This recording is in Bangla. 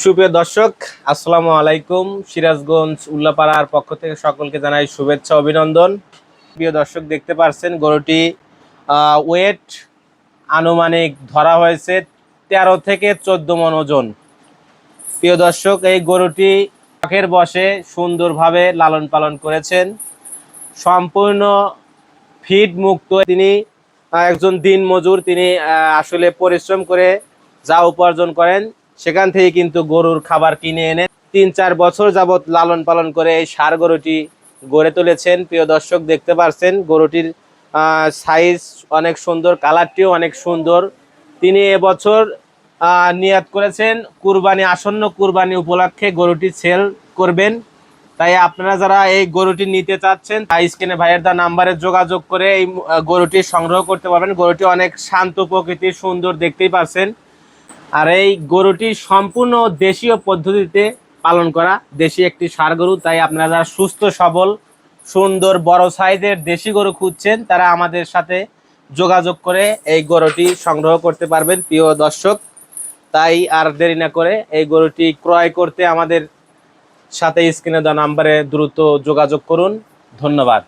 সুপ্রিয় দর্শক, আসসালামু আলাইকুম। সিরাজগঞ্জ উল্লাপাড়ার পক্ষ থেকে সকলকে জানাই শুভেচ্ছা অভিনন্দন। প্রিয় দর্শক, দেখতে পাচ্ছেন গরুটি ওয়েট আনুমানিক ধরা হয়েছে 13 থেকে 14 মণ ওজন। প্রিয় দর্শক, এই গরুটি শখের বশে সুন্দরভাবে লালন পালন করেছেন, সম্পূর্ণ ফিড মুক্ত। তিনি একজন দিন মজুর, তিনি আসলে পরিশ্রম করে যা উপার্জন করেন সেখান থেকে কিন্তু গরুর খাবার কিনে এনে 3-4 বছর যাবৎ লালন পালন করে এই ষাঁড় গরুটি গড়ে তুলেছেন। প্রিয় দর্শক, দেখতে পাচ্ছেন গরুটির সাইজ অনেক সুন্দর, কালারটিও অনেক সুন্দর। তিনি এবছর নিয়াত করেছেন কুরবানি, আসন্ন কুরবানি উপলক্ষে গরুটি সেল করবেন। তাই আপনারা যারা এই গরুটি নিতে চাচ্ছেন, স্ক্রিনে ভাইয়ের দা নাম্বারে যোগাযোগ করে এই গরুটি সংগ্রহ করতে পারবেন। গরুটি অনেক শান্ত প্রকৃতির, সুন্দর, দেখতেই পাচ্ছেন। আর এই গরুটি সম্পূর্ণ দেশীয় পদ্ধতিতে পালন করা, দেশি একটি ষাঁড় গরু। তাই আপনারা যারা সুস্থ সবল সুন্দর বড় সাইজের দেশি গরু খুঁজছেন, তারা আমাদের সাথে যোগাযোগ করে এই গরুটি সংগ্রহ করতে পারবেন। প্রিয় দর্শক, তাই আর দেরি না করে এই গরুটি ক্রয় করতে আমাদের সাথে স্ক্রিনে দেওয়া নাম্বারে দ্রুত যোগাযোগ করুন। ধন্যবাদ।